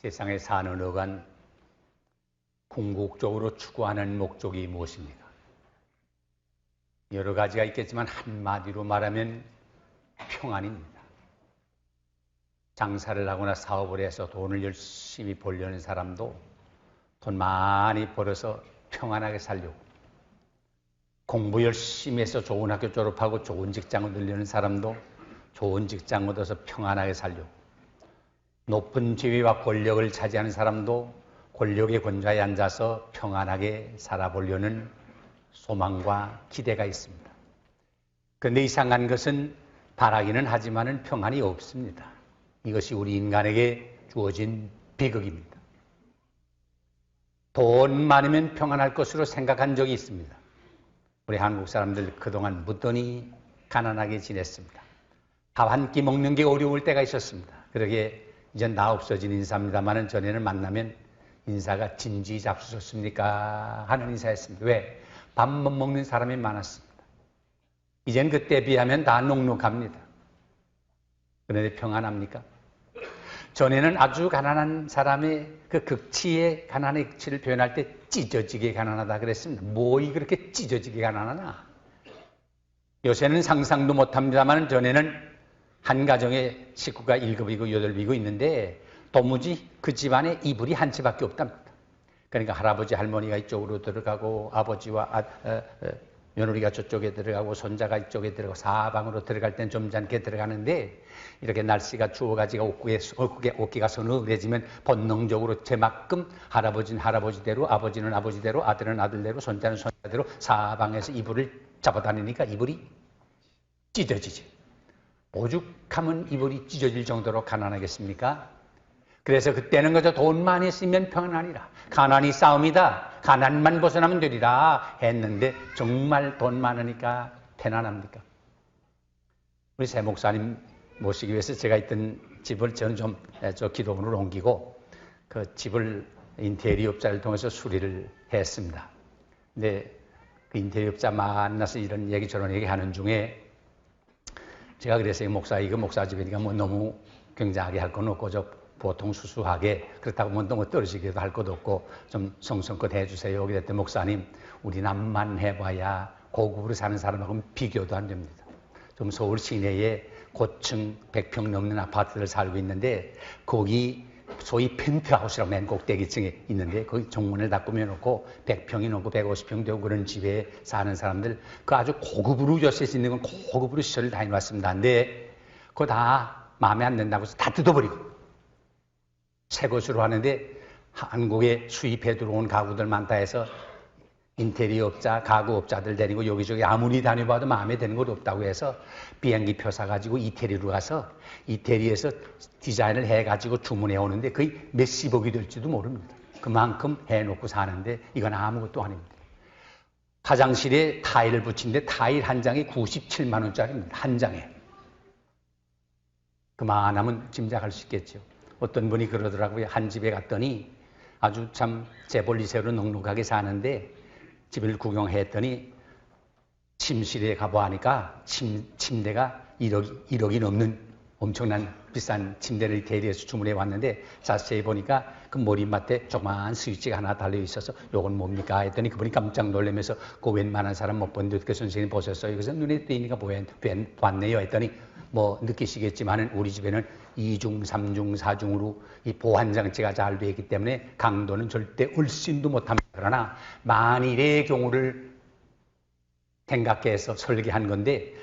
세상에 사는 어간 궁극적으로 추구하는 목적이 무엇입니까? 여러 가지가 있겠지만 한마디로 말하면 평안입니다. 장사를 하거나 사업을 해서 돈을 열심히 벌려는 사람도 돈 많이 벌어서 평안하게 살려고, 공부 열심히 해서 좋은 학교 졸업하고 좋은 직장을 늘려는 사람도 좋은 직장 얻어서 평안하게 살려고, 높은 지위와 권력을 차지하는 사람도 권력의 권좌에 앉아서 평안하게 살아보려는 소망과 기대가 있습니다. 그런데 이상한 것은 바라기는 하지만은 평안이 없습니다. 이것이 우리 인간에게 주어진 비극입니다. 돈 많으면 평안할 것으로 생각한 적이 있습니다. 우리 한국 사람들 그동안 무던히 가난하게 지냈습니다. 밥 한 끼 먹는 게 어려울 때가 있었습니다. 그러게 이젠 나 없어진 인사입니다만은 전에는 만나면 인사가 진지 잡수셨습니까? 하는 인사였습니다. 왜? 밥 못 먹는 사람이 많았습니다. 이젠 그때에 비하면 다 넉넉합니다. 그런데 평안합니까? 전에는 아주 가난한 사람의 그 극치의 가난의 극치를 표현할 때 찢어지게 가난하다 그랬습니다. 뭐이 그렇게 찢어지게 가난하나? 요새는 상상도 못합니다만 전에는 한 가정에 식구가 7이고 8이고 있는데 도무지 그 집안에 이불이 한 채밖에 없답니다. 그러니까 할아버지 할머니가 이쪽으로 들어가고 아버지와 며느리가 저쪽에 들어가고 손자가 이쪽에 들어가고 사방으로 들어갈 땐 좀 잔게 들어가는데 이렇게 날씨가 추워가지고 옷기가 서늘해지면 본능적으로 제만큼 할아버지는 할아버지대로 아버지는 아버지대로 아들은 아들대로 손자는 손자대로 사방에서 이불을 잡아다니니까 이불이 찢어지지. 오죽하면 이불이 찢어질 정도로 가난하겠습니까? 그래서 그때는 그저 돈만 있으면 평안하리라. 가난이 싸움이다. 가난만 벗어나면 되리라 했는데 정말 돈 많으니까 편안합니까? 우리 새 목사님 모시기 위해서 제가 있던 집을 저는 좀 기도원으로 옮기고 그 집을 인테리어업자를 통해서 수리를 했습니다. 근데 그 인테리어업자 만나서 이런 얘기 저런 얘기 하는 중에 제가 그래서 이거 목사 집이니까 뭐 너무 굉장하게 할 건 없고 저 보통 수수하게 그렇다고 뭐 너무 떨어지기도 할 것도 없고 좀 성성껏 해주세요. 그랬더니 목사님 우리 남만 해봐야 고급으로 사는 사람하고는 비교도 안 됩니다. 좀 서울 시내에 고층 100평 넘는 아파트를 살고 있는데 거기 소위 펜트하우스라고 맨 꼭대기층에 있는데 거기 정문을 다 꾸며놓고 100평이 넘고 150평 되고 그런 집에 사는 사람들 그 아주 고급으로 요새 있는 건 고급으로 시설을 다 해놨습니다. 근데 그거 다 마음에 안 든다고 해서 다 뜯어버리고 새 것으로 하는데 한국에 수입해 들어온 가구들 많다 해서 인테리어업자, 가구업자들 데리고 여기저기 아무리 다녀봐도 마음에 드는 것 없다고 해서 비행기 표 사가지고 이태리로 가서 이태리에서 디자인을 해가지고 주문해 오는데 거의 몇십억이 될지도 모릅니다. 그만큼 해놓고 사는데 이건 아무것도 아닙니다. 화장실에 타일을 붙이는데 타일 한 장에 97만 원짜리입니다. 한 장에. 그만하면 짐작할 수 있겠죠. 어떤 분이 그러더라고요. 한 집에 갔더니 아주 참 재벌리세로 넉넉하게 사는데 집을 구경했더니 침실에 가보니까 침대가 1억이 넘는 엄청난 비싼 침대를 이태리에서 주문해 왔는데 자세히 보니까 그 머리맡에 조그마한 스위치가 하나 달려 있어서 요건 뭡니까 했더니 그분이 깜짝 놀라면서 그 웬만한 사람 못 본데 어떻게 선생님 보셨어요? 그래서 눈에 띄니까 봤네요 했더니 뭐 느끼시겠지만은 우리 집에는 2중, 3중, 4중으로 이 보안 장치가 잘 되어 있기 때문에 강도는 절대 얼씬도 못합니다. 그러나 만일의 경우를 생각해서 설계한 건데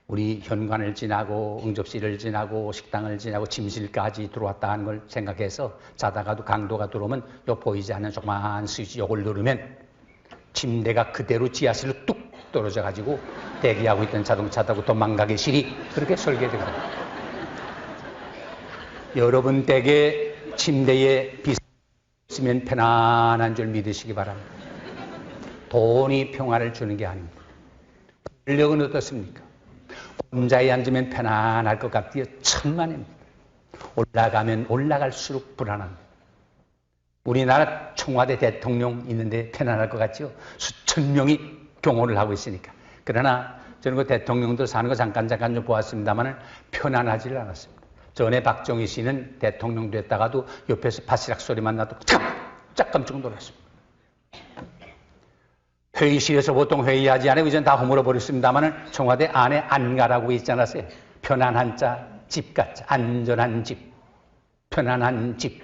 우리 현관을 지나고 응접실을 지나고 식당을 지나고 침실까지 들어왔다 하는 걸 생각해서 자다가도 강도가 들어오면 요 보이지 않는 조그마한 스위치 요걸 누르면 침대가 그대로 지하실로 뚝 떨어져 가지고 대기하고 있던 자동차 타고 도망가기 실이 그렇게 설계된 겁니다. 여러분 댁에 침대에 비 있으면 편안한 줄 믿으시기 바랍니다. 돈이 평화를 주는 게 아닙니다. 권력은 어떻습니까? 혼자에 앉으면 편안할 것 같아요. 천만입니다. 올라가면 올라갈수록 불안합니다. 우리나라 청와대 대통령 있는데 편안할 것 같죠? 수천 명이 경호를 하고 있으니까. 그러나 저는 그 대통령도 사는 거 잠깐 좀 보았습니다만 편안하지를 않았습니다. 전에 박정희 씨는 대통령 됐다가도 옆에서 바시락 소리만 나도 짝 깜짝 놀랐습니다. 회의실에서 보통 회의하지 않아요. 이젠 다 허물어버렸습니다만 청와대 안에 안가라고 있지 않았어요. 편안한 자, 집 같자, 안전한 집, 편안한 집.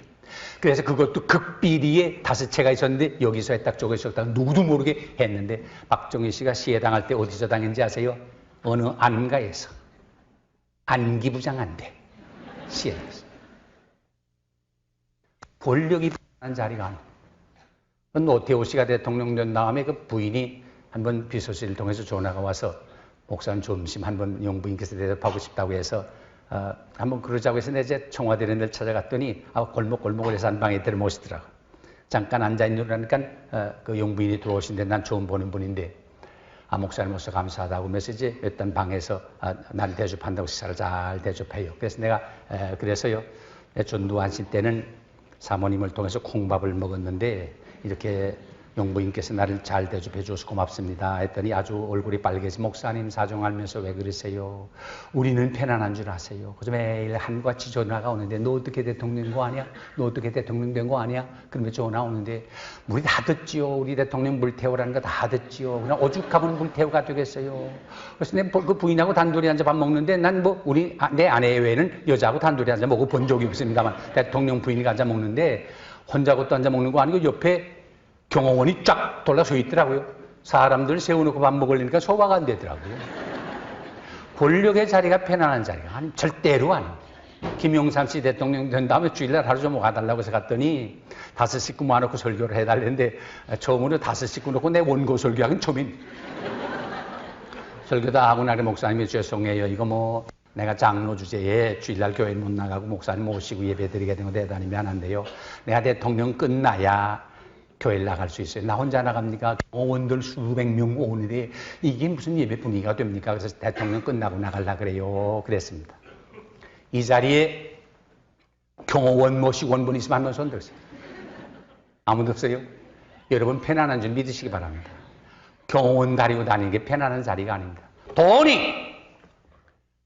그래서 그것도 극비리에 5채가 있었는데 여기서 했다 저기서 했다 누구도 모르게 했는데 박정희 씨가 시해당할 때 어디서 당했는지 아세요? 어느 안가에서. 안기부장한테 시해당했어요. 권력이 편안한 자리가 아니에요. 노태우 씨가 대통령 된 다음에 그 부인이 한번 비서실을 통해서 전화가 와서 목사님 점심 한번 영부인께서 대접하고 싶다고 해서 한번 그러자고 해서 이제 청와대를 늘 찾아갔더니 골목골목을 해서 한 방에 들어모시더라고. 잠깐 앉아있느라니까 그 영부인이 들어오신데 난 처음 보는 분인데 목사님 오셔서 감사하다고 하면서 이제 어떤 방에서 날 대접한다고 식사를 잘 대접해요. 그래서 내가 그래서요 전두환 씨 때는 사모님을 통해서 콩밥을 먹었는데 이렇게 용부인께서 나를 잘 대접해 줘서 고맙습니다 했더니 아주 얼굴이 빨개지 목사님 사정 알면서 왜 그러세요? 우리는 편안한 줄 아세요. 그래서 매일 한같이 전화가 오는데 너 어떻게 대통령 된 거 아니야? 너 어떻게 대통령 된 거 아니야? 그러면 전화 오는데 우리 다 듣지요. 우리 대통령 물태우라는 거 다 듣지요. 그냥 오죽하면 물태우가 되겠어요. 그래서 내 그 부인하고 단둘이 앉아 밥 먹는데 난 뭐 내 아내 외에는 여자하고 단둘이 앉아 먹어 본 적이 없습니다만 대통령 부인이 앉아 먹는데 혼자고 또 앉아 먹는 거 아니고 옆에 경호원이 쫙 돌아서 있더라고요. 사람들 세워놓고 밥 먹으려니까 소화가 안 되더라고요. 권력의 자리가 편안한 자리가 아니 절대로 아닙니다. 김영삼 씨 대통령 된 다음에 주일날 하루 좀 와달라고 해서 갔더니 5 식구 모아놓고 설교를 해달랬는데 처음으로 5 식구 놓고 내 원고 설교하기는 처음입니다. 설교 다 하고 나니 목사님이 죄송해요. 이거 뭐 내가 장로 주제에 주일날 교회 못 나가고 목사님 모시고 예배 드리게 된 거 대단히 미안한데요. 내가 대통령 끝나야 교회를 나갈 수 있어요. 나 혼자 나갑니까? 경호원들 수백 명 오는데 이게 무슨 예배 분위기가 됩니까? 그래서 대통령 끝나고 나가려고 그래요. 그랬습니다. 이 자리에 경호원 모시고 온 분 있으면 한번 손 들으세요. 아무도 없어요? 여러분 편안한 줄 믿으시기 바랍니다. 경호원 가리고 다니는 게 편안한 자리가 아닙니다. 돈이,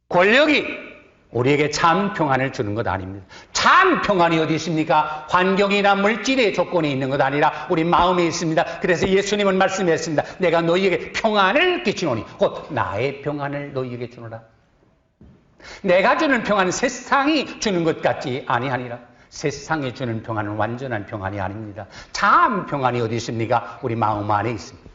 권력이 우리에게 참 평안을 주는 것 아닙니다. 참 평안이 어디 있습니까? 환경이나 물질의 조건이 있는 것 아니라 우리 마음에 있습니다. 그래서 예수님은 말씀했습니다. 내가 너희에게 평안을 끼치노니 곧 나의 평안을 너희에게 주노라. 내가 주는 평안은 세상이 주는 것 같지 아니하니라. 세상이 주는 평안은 완전한 평안이 아닙니다. 참 평안이 어디 있습니까? 우리 마음 안에 있습니다.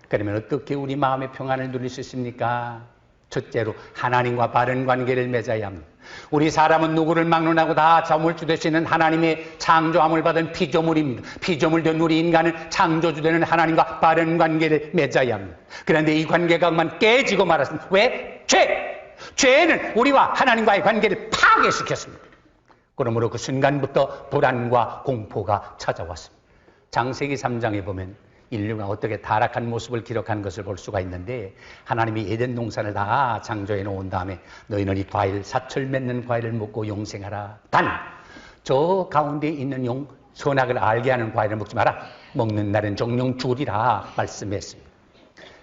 그러면 어떻게 우리 마음의 평안을 누릴 수 있습니까? 첫째로 하나님과 바른 관계를 맺어야 합니다. 우리 사람은 누구를 막론하고 다 자물주 되시는 하나님의 창조함을 받은 피조물입니다. 피조물된 우리 인간은 창조주 되는 하나님과 바른 관계를 맺어야 합니다. 그런데 이 관계가 깨지고 말았습니다. 왜? 죄는 우리와 하나님과의 관계를 파괴시켰습니다. 그러므로 그 순간부터 불안과 공포가 찾아왔습니다. 창세기 3장에 보면 인류가 어떻게 타락한 모습을 기록한 것을 볼 수가 있는데 하나님이 에덴 동산을 다 창조해 놓은 다음에 너희는 이 과일, 사철 맺는 과일을 먹고 영생하라. 단 저 가운데 있는 선악을 알게 하는 과일을 먹지 마라. 먹는 날은 정령 죽으리라 말씀했습니다.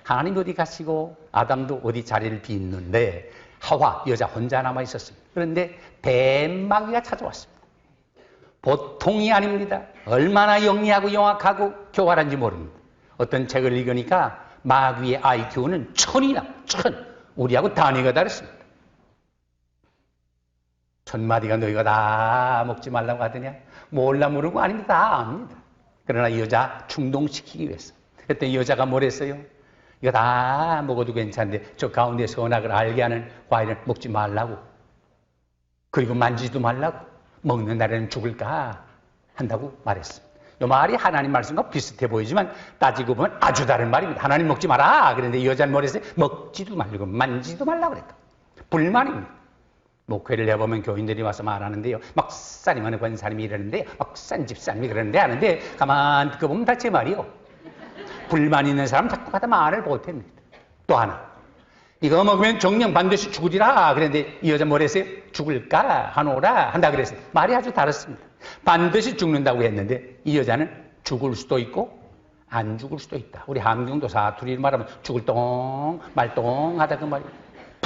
하나님 어디 가시고 아담도 어디 자리를 비있는데 하와 여자 혼자 남아 있었습니다. 그런데 뱀마귀가 찾아왔습니다. 보통이 아닙니다. 얼마나 영리하고 영악하고 교활한지 모릅니다. 어떤 책을 읽으니까 마귀의 IQ는 1000이나 1000. 우리하고 단위가 다릅니다. 1000마디가 너희가 다 먹지 말라고 하더냐? 몰라 모르고 아닙니다. 다 압니다. 그러나 이 여자 충동시키기 위해서. 그때 이 여자가 뭐랬어요? 이거 다 먹어도 괜찮은데 저 가운데 선악을 알게 하는 과일을 먹지 말라고. 그리고 만지지도 말라고. 먹는 날에는 죽을까 한다고 말했습니다. 이 말이 하나님 말씀과 비슷해 보이지만 따지고 보면 아주 다른 말입니다. 하나님 먹지 마라. 그런데 이 여자는 뭐랬어요? 먹지도 말고 만지지도 말라고 그랬다. 불만입니다. 목회를 해보면 교인들이 와서 말하는데요. 막사님 하는 권사님이 이러는데 막산 집사님이 그러는데 하는데 가만 듣고 보면 다 제 말이요. 불만 있는 사람 자꾸 가다 말을 못합니다. 또 하나. 이거 먹으면 정령 반드시 죽으리라. 그런데 이 여자 뭐랬어요? 죽을까 하노라 한다 그랬어요. 말이 아주 다릅니다. 반드시 죽는다고 했는데 이 여자는 죽을 수도 있고 안 죽을 수도 있다. 우리 함경도 사투리를 말하면 죽을 똥 말똥 하다 그 말이에요.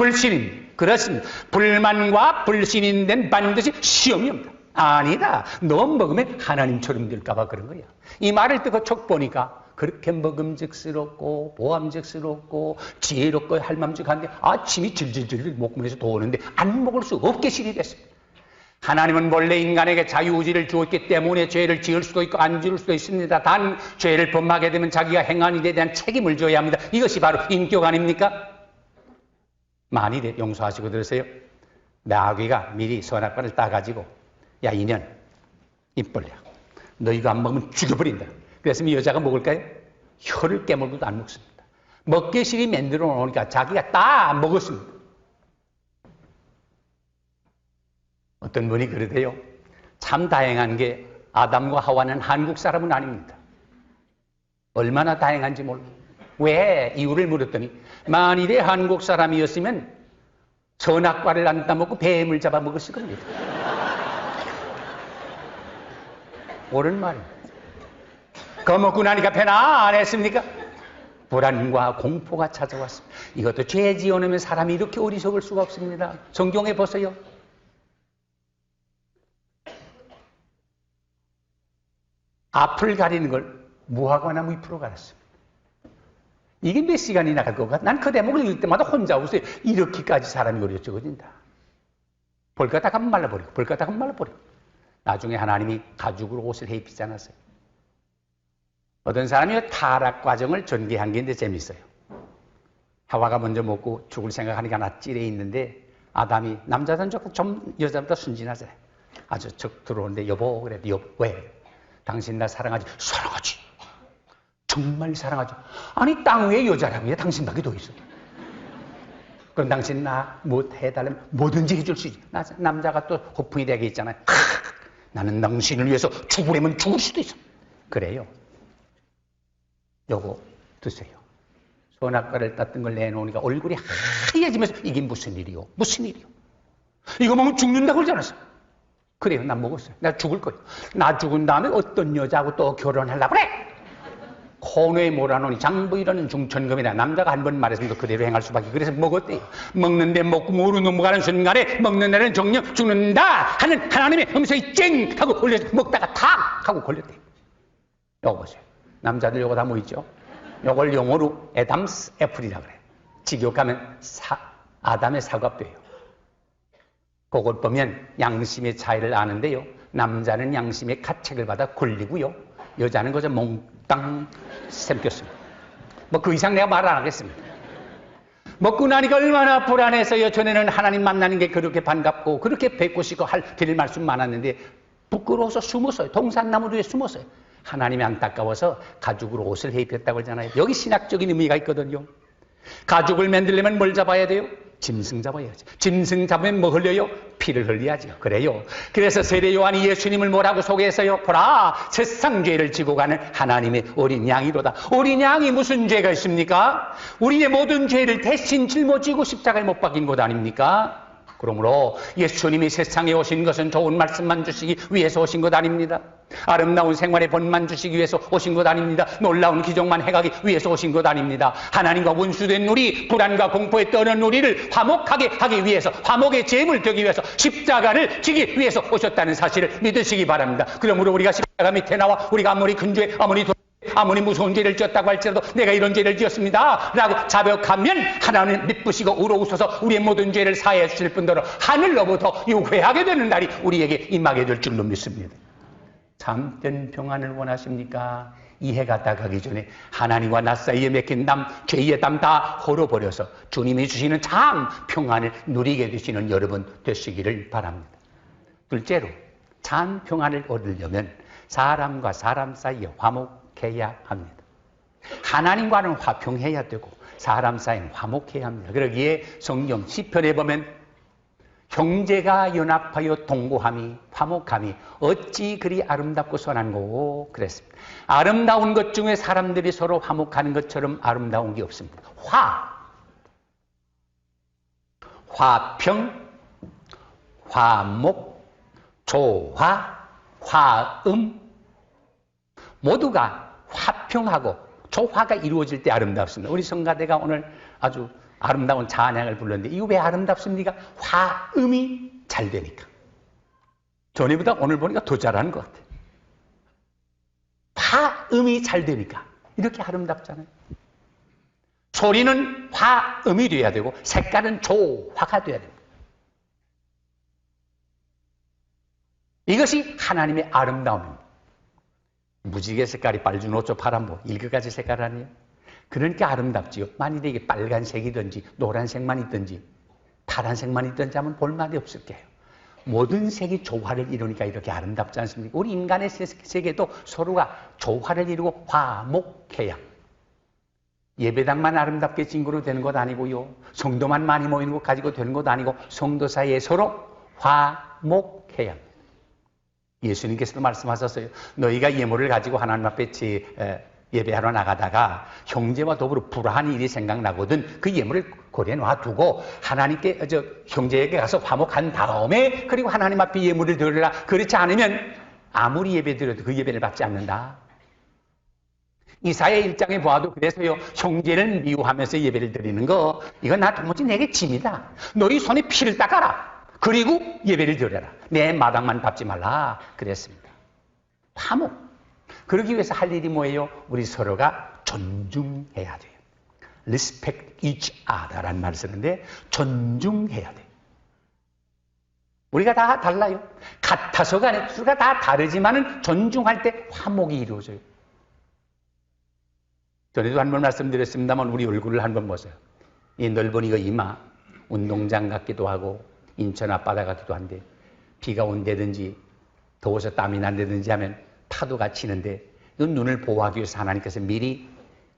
불신인, 그렇습니다. 불만과 불신인된 반드시 시험이 옵니다. 아니다. 너 먹으면 하나님처럼 될까봐 그런 거야. 이 말을 듣고 척 보니까 그렇게 먹음직스럽고 보암직스럽고 지혜롭고 할맘직한데 아침이 질질질 목문에서 도는데 안 먹을 수 없게 실이 됐습니다. 하나님은 원래 인간에게 자유의지를 주었기 때문에 죄를 지을 수도 있고 안 지을 수도 있습니다. 단 죄를 범하게 되면 자기가 행한 일에 대한 책임을 져야 합니다. 이것이 바로 인격 아닙니까? 만일에 용서하시고 들으세요. 나귀가 미리 선악과를 따가지고 야 이년 입 벌려. 너 이거 안 먹으면 죽여버린다. 그랬으면 여자가 먹을까요? 혀를 깨물고도 안 먹습니다. 먹기 싫이 만들어 놓으니까 자기가 다 먹었습니다. 어떤 분이 그러대요. 참 다행한 게 아담과 하와는 한국 사람은 아닙니다. 얼마나 다행한지 몰라요. 왜? 이유를 물었더니 만일에 한국 사람이었으면 선악과를 안 따먹고 뱀을 잡아먹었을 겁니다. 옳은 말입니다. 그거 먹고 나니까 배나 안 했습니까? 불안과 공포가 찾아왔습니다. 이것도 죄 지어놓으면 사람이 이렇게 어리석을 수가 없습니다. 성경에 보세요. 앞을 가리는 걸 무화과 나무 잎으로 가렸습니다. 이게 몇 시간이 나갈 것 같아? 난 그 대목을 읽을 때마다 혼자 웃어요. 이렇게까지 사람이 어려져진다. 볼까 딱 하면 말라버리고 볼까 딱 하면 말라버리고. 나중에 하나님이 가죽으로 옷을 해입히지 않았어요. 어떤 사람이 타락 과정을 전개한 게 있는데 재밌어요. 하와가 먼저 먹고 죽을 생각하니까 나 찔에 있는데 아담이 남자든 좀 여자보다 순진하잖아요. 아주 적 들어오는데 여보 그래. 여보 왜? 당신 나 사랑하지? 사랑하지. 정말 사랑하죠. 아니 땅 위에 여자라고 해. 당신밖에 더 있어. 그럼 당신 나 뭐 해달라면 뭐든지 해줄 수 있지. 남자가 또 호풍이 되게 있잖아요. 나는 당신을 위해서 죽으려면 죽을 수도 있어. 그래요. 요거 드세요. 선악과를 땄던 걸 내놓으니까 얼굴이 하얘지면서 이게 무슨 일이요? 무슨 일이요? 이거 먹으면 죽는다고 그러지 않았어? 그래요. 난 먹었어요. 나 죽을 거예요. 나 죽은 다음에 어떤 여자하고 또 결혼하려고 그래? 코너에 몰아놓으니 장부이라는 중천금이다. 남자가 한 번 말했으면 그대로 행할 수밖에. 그래서 먹었대요. 먹는데 먹고 모르고 넘어가는 순간에 먹는 날은 정녕 죽는다 하는 하나님의 음성이 쨍 하고 걸려서 먹다가 탁 하고 걸렸대요. 요거 보세요. 남자들 요거 다 뭐 있죠? 요걸 영어로 애담스 애플이라고 그래요. 직역하면 아담의 사과뼈예요. 그걸 보면 양심의 차이를 아는데요. 남자는 양심의 가책을 받아 걸리고요. 여자는 그저 몽땅 샘겼습니다. 뭐 그 이상 내가 말 안 하겠습니다. 먹고 나니까 얼마나 불안해서요. 전에는 하나님 만나는 게 그렇게 반갑고 그렇게 뵙고 싶고 드릴 말씀 많았는데 부끄러워서 숨었어요. 동산나무 뒤에 숨었어요. 하나님이 안타까워서 가죽으로 옷을 해입혔다고 하잖아요. 여기 신학적인 의미가 있거든요. 가죽을 만들려면 뭘 잡아야 돼요? 짐승 잡아야죠. 짐승 잡으면 뭐 흘려요? 피를 흘려야죠. 그래요. 그래서 세례 요한이 예수님을 뭐라고 소개했어요? 보라, 세상 죄를 지고 가는 하나님의 어린 양이로다. 어린 양이 무슨 죄가 있습니까? 우리의 모든 죄를 대신 짊어지고 십자가에 못 박인 것 아닙니까? 그러므로 예수님이 세상에 오신 것은 좋은 말씀만 주시기 위해서 오신 것 아닙니다. 아름다운 생활의 본만 주시기 위해서 오신 것 아닙니다. 놀라운 기적만 해가기 위해서 오신 것 아닙니다. 하나님과 원수된 우리, 불안과 공포에 떠는 우리를 화목하게 하기 위해서, 화목의 제물 되기 위해서 십자가를 지기 위해서 오셨다는 사실을 믿으시기 바랍니다. 그러므로 우리가 십자가 밑에 나와 우리가 아무리 큰 죄, 아무리 무서운 죄를 지었다고 할지라도 내가 이런 죄를 지었습니다 라고 자백하면 하나님은 미쁘시고 우러우셔서 우리의 모든 죄를 사해해 주실 뿐더러 하늘로부터 유회하게 되는 날이 우리에게 임하게 될 줄로 믿습니다. 참된 평안을 원하십니까? 이 해가 다가기 전에 하나님과 나 사이에 맺힌 죄의 땀 다 헐어버려서 주님이 주시는 참 평안을 누리게 되시는 여러분 되시기를 바랍니다. 둘째로 참 평안을 얻으려면 사람과 사람 사이에 화목해야 합니다. 하나님과는 화평해야 되고 사람 사이는 화목해야 합니다. 그러기에 성경 시편에 보면 형제가 연합하여 동거함이 화목함이 어찌 그리 아름답고 선한고 그랬습니다. 아름다운 것 중에 사람들이 서로 화목하는 것처럼 아름다운 게 없습니다. 화평, 화목, 조화, 화음 모두가 화평하고 조화가 이루어질 때 아름답습니다. 우리 성가대가 오늘 아주 아름다운 찬양을 불렀는데 이거 왜 아름답습니까? 화음이 잘 되니까. 전에보다 오늘 보니까 더 잘하는 것 같아요. 화음이 잘 되니까 이렇게 아름답잖아요. 소리는 화음이 돼야 되고 색깔은 조화가 돼야 됩니다. 이것이 하나님의 아름다움입니다. 무지개 색깔이 빨주노초 파란보 7가지 색깔 아니에요? 그러니까 아름답지요. 만일에 이게 빨간색이든지 노란색만 있든지 파란색만 있든지 하면 볼맛이 없을 거예요. 모든 색이 조화를 이루니까 이렇게 아름답지 않습니까? 우리 인간의 세계도 서로가 조화를 이루고 화목해야. 예배당만 아름답게 징그러 되는 것 아니고요. 성도만 많이 모이는 것 가지고 되는 것 아니고 성도 사이에 서로 화목해야 합니다. 예수님께서도 말씀하셨어요. 너희가 예물을 가지고 하나님 앞에 예배하러 나가다가 형제와 더불어 불화한 일이 생각나거든 그 예물을 고리에 놔두고 하나님께 형제에게 가서 화목한 다음에 그리고 하나님 앞에 예물을 드리라. 그렇지 않으면 아무리 예배 드려도 그 예배를 받지 않는다. 이사야 1장에 보아도 그래서요. 형제를 미워하면서 예배를 드리는 거 이건 나 도무지 내게 짐이다. 너희 손에 피를 닦아라. 그리고 예배를 드려라. 내 마당만 밟지 말라. 그랬습니다. 화목. 그러기 위해서 할 일이 뭐예요? 우리 서로가 존중해야 돼요. Respect each other라는 말을 쓰는데 존중해야 돼요. 우리가 다 달라요. 같아서가 아니라 우리가 다 다르지만은 존중할 때 화목이 이루어져요. 전에도 한번 말씀드렸습니다만 우리 얼굴을 한번 보세요. 이 넓은 이거 이마 운동장 같기도 하고 인천 앞바다 같기도 한데 비가 온다든지 더워서 땀이 난다든지 하면 파도가 치는데 이 눈을 보호하기 위해서 하나님께서 미리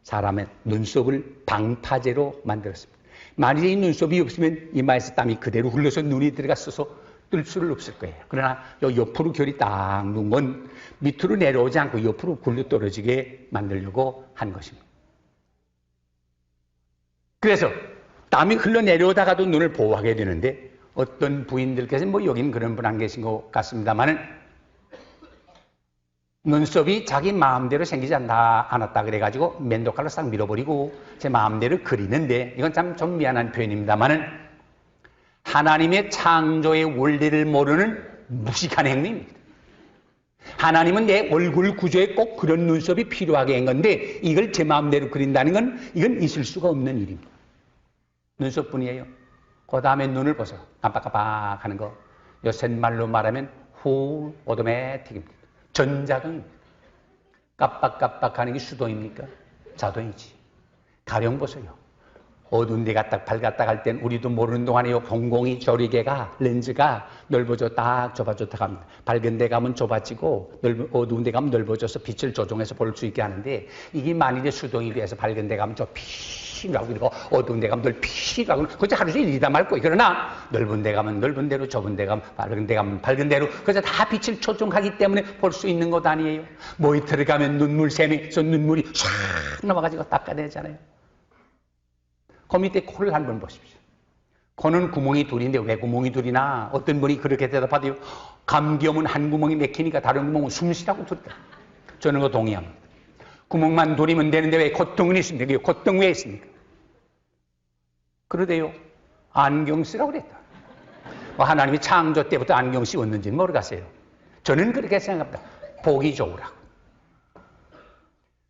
사람의 눈썹을 방파제로 만들었습니다. 만약에 이 눈썹이 없으면 이마에서 땀이 그대로 흘러서 눈이 들어가서 뜰 수를 없을 거예요. 그러나 요 옆으로 결이 딱 누운 건 밑으로 내려오지 않고 옆으로 굴러 떨어지게 만들려고 한 것입니다. 그래서 땀이 흘러내려오다가도 눈을 보호하게 되는데 어떤 부인들께서는 뭐 여기는 그런 분 안 계신 것 같습니다만은 눈썹이 자기 마음대로 생기지 않았다 그래가지고 면도칼로 싹 밀어버리고 제 마음대로 그리는데 이건 참 좀 미안한 표현입니다만은 하나님의 창조의 원리를 모르는 무식한 행위입니다. 하나님은 내 얼굴 구조에 꼭 그런 눈썹이 필요하게 한 건데 이걸 제 마음대로 그린다는 건 이건 있을 수가 없는 일입니다. 눈썹뿐이에요. 그 다음에 눈을 보세요. 깜빡깜빡 하는 거. 요새 말로 말하면 후 오토매틱입니다. 전자등. 깜빡깜빡 하는 게 수동입니까? 자동이지. 가령 보세요. 어두운 데가 딱 밝았다 갈 땐 우리도 모르는 동안에 공공이 조리개가 렌즈가 넓어졌다 좁아졌다 갑니다. 밝은 데 가면 좁아지고 어두운 데 가면 넓어져서 빛을 조정해서 볼 수 있게 하는데 이게 만일에 수동이 돼서 밝은 데 가면 저 피라고 그러고 어두운 데 가면 피라고 그저 하루 종일 일이다 말 거예요. 그러나 넓은 데 가면 넓은 대로 좁은 데 가면 밝은 데 가면 밝은 대로 그저 다 빛을 조정하기 때문에 볼 수 있는 것 아니에요. 모니터를 가면 눈물샘에서 눈물이 샥 넘어가지고 닦아내잖아요. 그 밑에 코를 한번 보십시오. 코는 구멍이 둘인데 왜 구멍이 둘이나? 어떤 분이 그렇게 대답하대요. 감기 오면 한 구멍이 막히니까 다른 구멍은 숨쉬라고 둘다. 저는 그거 동의합니다. 구멍만 둘이면 되는데 왜 콧등은 있습니까? 콧등 왜 있습니까? 그러대요. 안경 쓰라고 그랬다. 하나님이 창조 때부터 안경 씌웠는지는 모르겠어요. 저는 그렇게 생각합니다. 보기 좋으라고.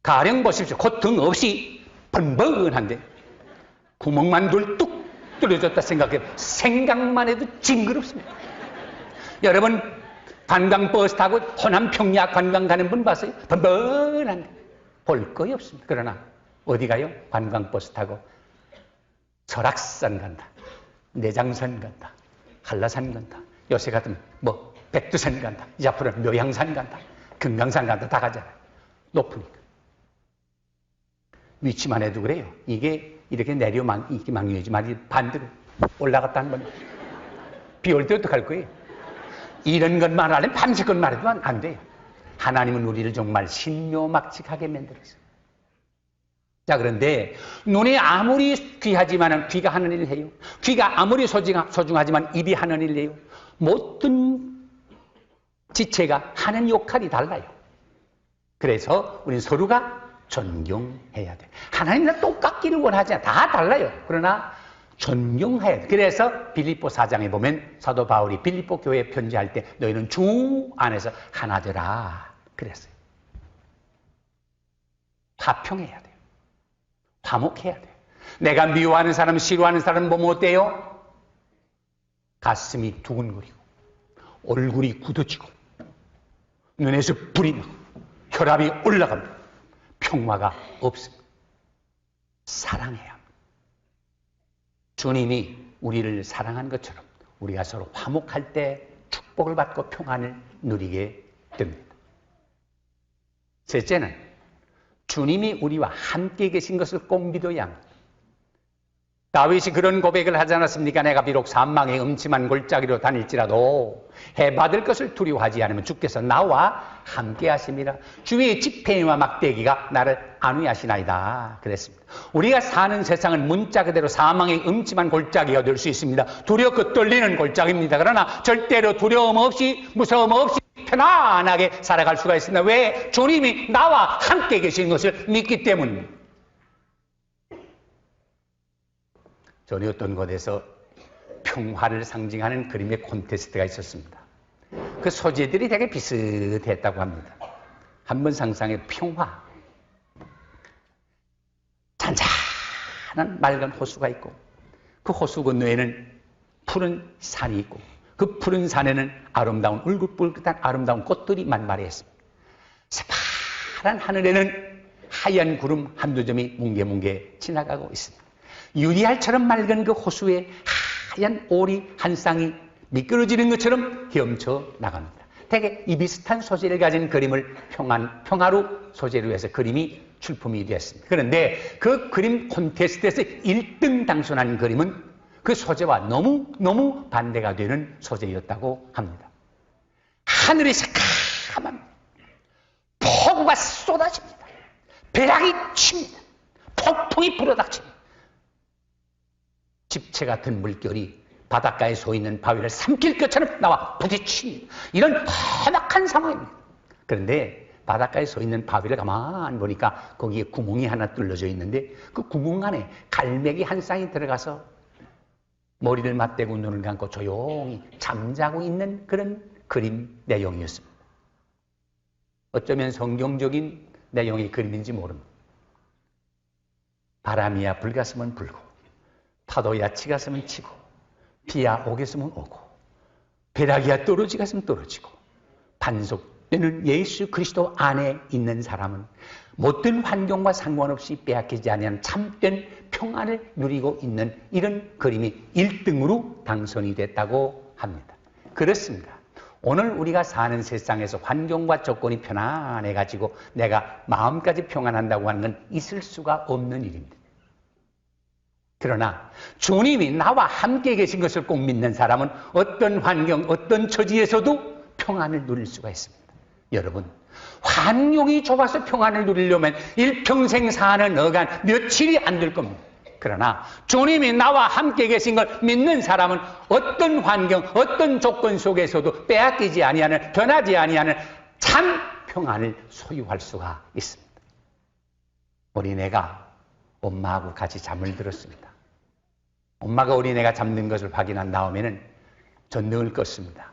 가령 보십시오. 콧등 없이 번번한데 구멍만 뚝 뚫어졌다 생각해요. 생각만 해도 징그럽습니다. 여러분 관광버스 타고 호남 평야 관광 가는 분 봤어요? 번번한데 볼 거이 없습니다. 그러나 어디 가요? 관광버스 타고 설악산 간다, 내장산 간다, 한라산 간다, 요새 같으면 뭐 백두산 간다, 이제 앞으로는 묘향산 간다, 금강산 간다 다 가잖아요. 높으니까. 위치만 해도 그래요. 이게 이렇게 이렇게 망령이지만 반대로 올라갔다 한 번. 비 올 때 어떡할 거예요? 이런 것만 하려면 밤새껏 말해도 안 돼요. 하나님은 우리를 정말 신묘막측하게 만들었어요. 자, 그런데 눈이 아무리 귀하지만 귀가 하는 일을 해요. 귀가 아무리 소중하지만 입이 하는 일을 해요. 모든 지체가 하는 역할이 달라요. 그래서 우리는 서로가 존경해야 돼. 하나님이랑 똑같기를 원하지 않아. 다 달라요. 그러나 존경해야 돼. 그래서 빌립보 4장에 보면 사도 바울이 빌립보 교회에 편지할 때 너희는 주 안에서 하나 되라 그랬어요. 화평해야 돼요. 화목해야 돼요. 내가 미워하는 사람, 싫어하는 사람은 뭐 어때요? 가슴이 두근거리고 얼굴이 굳어지고 눈에서 불이 나고 혈압이 올라갑니다. 평화가 없습니다. 사랑해야 합니다. 주님이 우리를 사랑한 것처럼 우리가 서로 화목할 때 축복을 받고 평안을 누리게 됩니다. 셋째는 주님이 우리와 함께 계신 것을 꼭 믿어야 합니다. 다윗이 그런 고백을 하지 않았습니까? 내가 비록 사망의 음침한 골짜기로 다닐지라도 해받을 것을 두려워하지 않으면 주께서 나와 함께 하심이라. 주의 지팡이와 막대기가 나를 안위하시나이다 그랬습니다. 우리가 사는 세상은 문자 그대로 사망의 음침한 골짜기가 될 수 있습니다. 두렵고 떨리는 골짜기입니다. 그러나 절대로 두려움 없이 무서움 없이 편안하게 살아갈 수가 있습니다. 왜? 주님이 나와 함께 계신 것을 믿기 때문입니다. 전에 어떤 곳에서 평화를 상징하는 그림의 콘테스트가 있었습니다. 그 소재들이 되게 비슷했다고 합니다. 한번 상상해. 평화. 잔잔한 맑은 호수가 있고 그 호수 건너에는 푸른 산이 있고 그 푸른 산에는 아름다운 울긋불긋한 아름다운 꽃들이 만발했습니다. 새파란 하늘에는 하얀 구름 한두 점이 뭉게뭉게 지나가고 있습니다. 유리알처럼 맑은 그 호수에 하얀 오리 한 쌍이 미끄러지는 것처럼 헤엄쳐 나갑니다. 되게 이 비슷한 소재를 가진 그림을 평화로 소재로 해서 그림이 출품이 되었습니다. 그런데 그 그림 콘테스트에서 1등 당선한 그림은 그 소재와 너무 반대가 되는 소재였다고 합니다. 하늘이 새카만 폭우가 쏟아집니다. 벼락이 칩니다. 폭풍이 불어닥칩니다. 집채 같은 물결이 바닷가에 서 있는 바위를 삼킬 것처럼 나와 부딪힙니다. 이런 험악한 상황입니다. 그런데 바닷가에 서 있는 바위를 가만히 보니까 거기에 구멍이 하나 뚫려져 있는데 그 구멍 안에 갈매기 한 쌍이 들어가서 머리를 맞대고 눈을 감고 조용히 잠자고 있는 그런 그림 내용이었습니다. 어쩌면 성경적인 내용의 그림인지 모릅니다. 바람이야 불갔으면 불고 파도야 치갔으면 치고 비야 오겠으면 오고 벼락이야 떨어지갔으면 떨어지고 반복되는 예수 그리스도 안에 있는 사람은 모든 환경과 상관없이 빼앗기지 않는 참된 평안을 누리고 있는 이런 그림이 1등으로 당선이 됐다고 합니다. 그렇습니다. 오늘 우리가 사는 세상에서 환경과 조건이 편안해가지고 내가 마음까지 평안한다고 하는 건 있을 수가 없는 일입니다. 그러나 주님이 나와 함께 계신 것을 꼭 믿는 사람은 어떤 환경, 어떤 처지에서도 평안을 누릴 수가 있습니다. 여러분, 환경이 좁아서 평안을 누리려면 일평생 사는 어간 며칠이 안 될 겁니다. 그러나 주님이 나와 함께 계신 걸 믿는 사람은 어떤 환경, 어떤 조건 속에서도 빼앗기지 아니하는, 변하지 아니하는 참 평안을 소유할 수가 있습니다. 어린애가 엄마하고 같이 잠을 들었습니다. 엄마가 어린애가 잠든 것을 확인한 다음에는 전등을 껐습니다.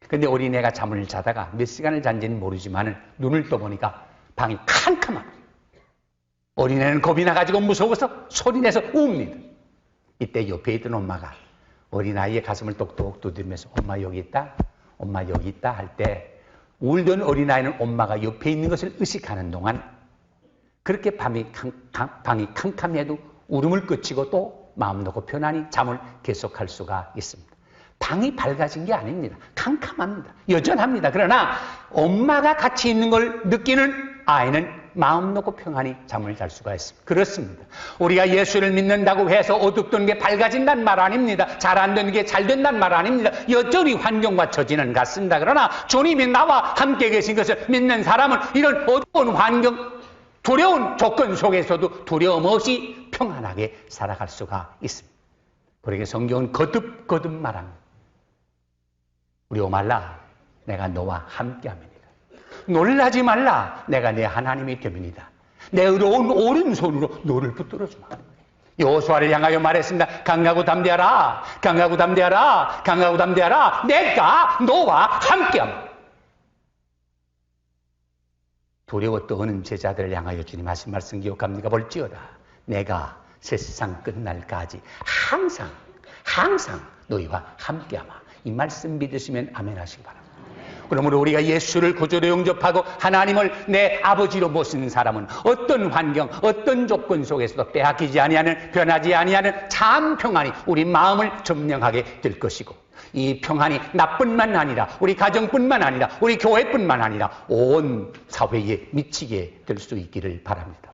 근데 어린애가 잠을 자다가 몇 시간을 잔지는 모르지만 눈을 떠보니까 방이 캄캄합니다. 어린애는 겁이 나가지고 무서워서 소리내서 웁니다. 이때 옆에 있던 엄마가 어린아이의 가슴을 똑똑 두드리면서 엄마 여기 있다, 엄마 여기 있다 할 때 울던 어린아이는 엄마가 옆에 있는 것을 의식하는 동안 그렇게 방이 캄캄해도 울음을 그치고 또 마음 놓고 편안히 잠을 계속할 수가 있습니다. 방이 밝아진 게 아닙니다. 캄캄합니다. 여전합니다. 그러나 엄마가 같이 있는 걸 느끼는 아이는 마음 놓고 평안히 잠을 잘 수가 있습니다. 그렇습니다. 우리가 예수를 믿는다고 해서 어둡던 게 밝아진다는 말 아닙니다. 잘 안 되는 게 잘 된다는 말 아닙니다. 여전히 환경과 처지는 같습니다. 그러나 주님이 나와 함께 계신 것을 믿는 사람은 이런 어두운 환경, 두려운 조건 속에서도 두려움 없이 평안하게 살아갈 수가 있습니다. 그러게 성경은 거듭거듭 말합니다. 두려워 말라, 내가 너와 함께함이니라. 놀라지 말라, 내가 내 하나님이 됨이니라. 내 의로운 오른손으로 너를 붙들어주마. 여호수아를 향하여 말했습니다. 강하고 담대하라, 강하고 담대하라, 강하고 담대하라. 내가 너와 함께함. 두려워 떠오는 제자들을 향하여 주님 하신 말씀 기억합니까? 볼지어다 내가 세상 끝날까지 항상 너희와 함께하마. 이 말씀 믿으시면 아멘 하시기 바랍니다. 그러므로 우리가 예수를 구주로 영접하고 하나님을 내 아버지로 모시는 사람은 어떤 환경, 어떤 조건 속에서도 빼앗기지 아니하는, 변하지 아니하는 참 평안이 우리 마음을 점령하게 될 것이고, 이 평안이 나뿐만 아니라 우리 가정뿐만 아니라 우리 교회뿐만 아니라 온 사회에 미치게 될 수 있기를 바랍니다.